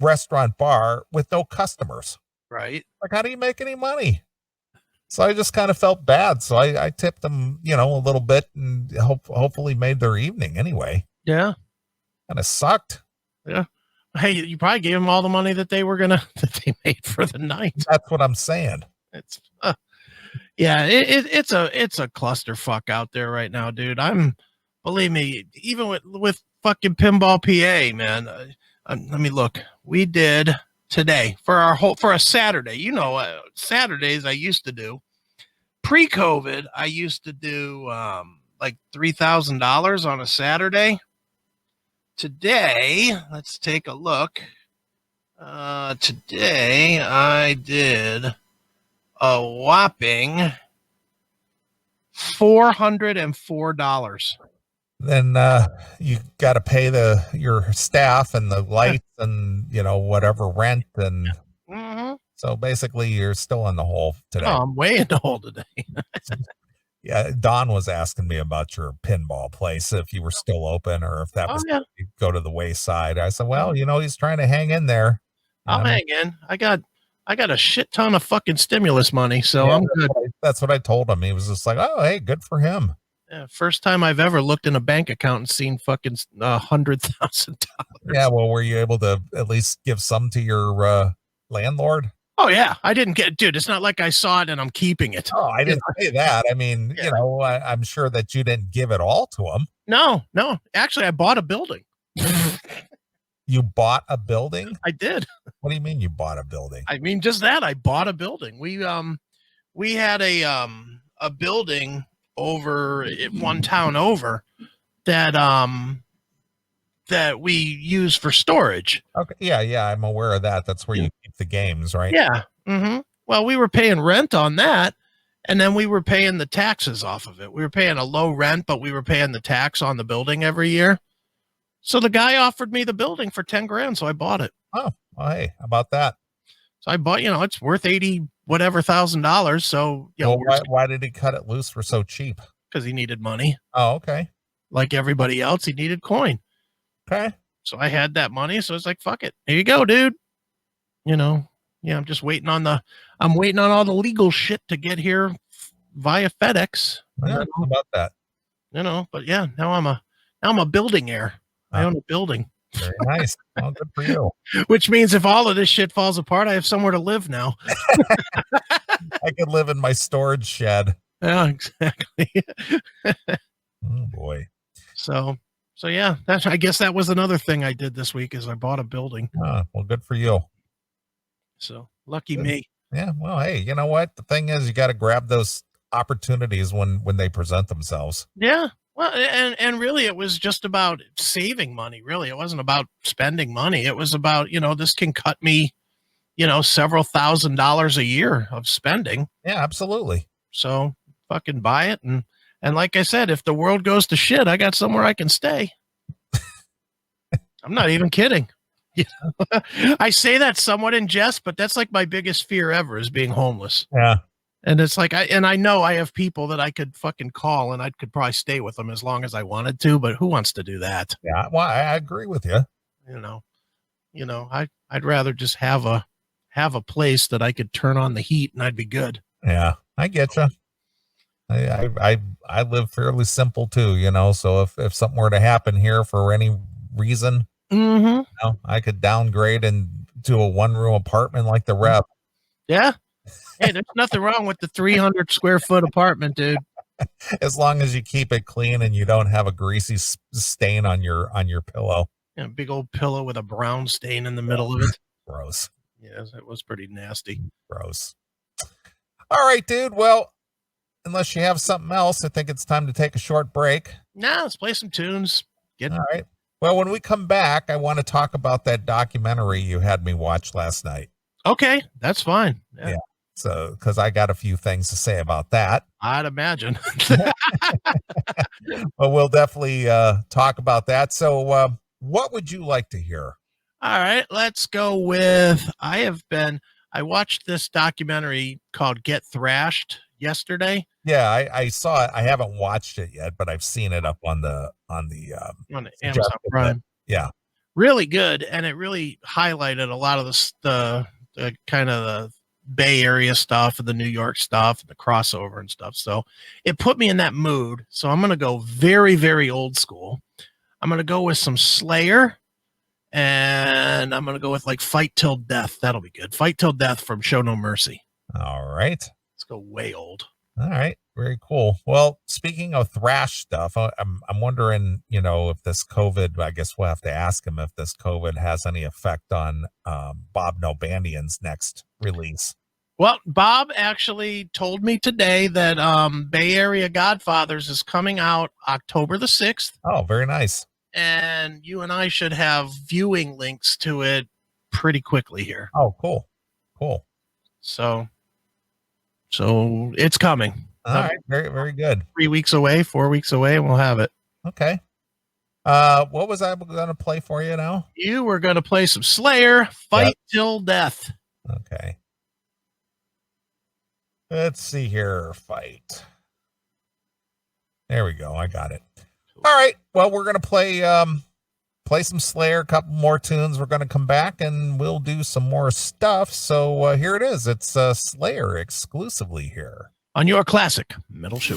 restaurant bar with no customers. Right. Like, how do you make any money? So I just kind of felt bad. So I tipped them, a little bit, and hopefully made their evening anyway. Yeah. Kind of sucked. Yeah. Hey, you probably gave them all the money that they made for the night. That's what I'm saying. It's it's a clusterfuck out there right now, dude. Believe me, even with fucking Pinball PA, man. Let me look. We did today for a Saturday. Saturdays I used to do pre-COVID. I used to do like $3,000 on a Saturday. Today, let's take a look. Today I did a whopping $404. Then you got to pay your staff and the lights and whatever rent, and so basically you're still in the hole today. Oh, I'm way in the hole today. Yeah, Don was asking me about your pinball place, if you were still open or if that was go to the wayside. I said, well, he's trying to hang in there. I'll hang in. I got a shit ton of fucking stimulus money, so I'm good. That's what I told him. He was just like, oh, hey, good for him. Yeah, first time I've ever looked in a bank account and seen fucking $100,000. Yeah, well, were you able to at least give some to your landlord? Oh yeah, I didn't dude. It's not like I saw it and I'm keeping it. Oh, I didn't say that. I mean, I'm sure that you didn't give it all to him. No. Actually, I bought a building. You bought a building? I did. What do you mean you bought a building? I mean, just that. I bought a building. We had a building over one town over that we use for storage. Okay. Yeah, I'm aware of that. That's where you keep the games, right? Yeah. Mm-hmm. Well, we were paying rent on that, and then we were paying the taxes off of it. We were paying a low rent, but we were paying the tax on the building every year. So the guy offered me the building for $10,000, so I bought it. Oh, well, hey, how about that? So I bought, it's worth $80 whatever $1,000. So why did he cut it loose for so cheap? Because he needed money. Oh, okay. Like everybody else, he needed coin. Okay. So I had that money, so it's like, fuck it. Here you go, dude. I'm just waiting on all the legal shit to get here via FedEx. Yeah, how about that? But yeah, now I'm a building heir. I own a building. Very nice. Well, good for you. Which means if all of this shit falls apart, I have somewhere to live now. I could live in my storage shed. Yeah, exactly. Oh boy. So yeah, I guess that was another thing I did this week is I bought a building. Well, good for you. So lucky me. Yeah. Well, hey, you know what? The thing is, you got to grab those opportunities when they present themselves. Yeah. Well, and really it was just about saving money. Really, it wasn't about spending money. It was about, this can cut me, several $1,000s a year of spending. Yeah, absolutely. So fucking buy it. And like I said, if the world goes to shit, I got somewhere I can stay. I'm not even kidding. I say that somewhat in jest, but that's like my biggest fear ever is being homeless. Yeah. And it's like, I know I have people that I could fucking call and I could probably stay with them as long as I wanted to, but who wants to do that? Yeah. Well, I agree with you. I'd rather just have a place that I could turn on the heat and I'd be good. Yeah, I get you. I live fairly simple too, so if something were to happen here for any reason, I could downgrade into a one-room apartment like the rep. Yeah. Hey, there's nothing wrong with the 300 square foot apartment, dude. As long as you keep it clean and you don't have a greasy stain on your pillow. A big old pillow with a brown stain in the middle of it. Gross. Yes, it was pretty nasty. Gross. All right, dude. Well, unless you have something else, I think it's time to take a short break. Nah, let's play some tunes. All right. Well, when we come back, I want to talk about that documentary you had me watch last night. Okay, that's fine. Yeah. So, because I got a few things to say about that. I'd imagine. But we'll definitely talk about that. So, what would you like to hear? All right, let's go with I watched this documentary called Get Thrashed yesterday. Yeah, I saw it. I haven't watched it yet, but I've seen it up on the On Amazon Prime. Yeah. Really good, and it really highlighted a lot of the kind of the Bay Area stuff and the New York stuff and the crossover and stuff. So it put me in that mood. So I'm going to go very, very old school. I'm going to go with some Slayer, and I'm going to go with like Fight Till Death. That'll be good. Fight Till Death from Show No Mercy. All right. Let's go way old. All right. Very cool. Well, speaking of thrash stuff, I'm wondering, if this COVID, I guess we'll have to ask him if this COVID has any effect on Bob Nalbandian's next release. Well, Bob actually told me today that Bay Area Godfathers is coming out October the 6th. Oh, very nice. And you and I should have viewing links to it pretty quickly here. Oh, cool. Cool. So it's coming. All right. Very, very good. 4 weeks away, and we'll have it. Okay. What was I going to play for you now? You were going to play some Slayer, Fight Till Death. Okay. Let's see here. Fight. There we go. I got it. All right. Well, we're going to play some Slayer, a couple more tunes. We're going to come back and we'll do some more stuff. So here it is. It's Slayer exclusively here on your classic metal show.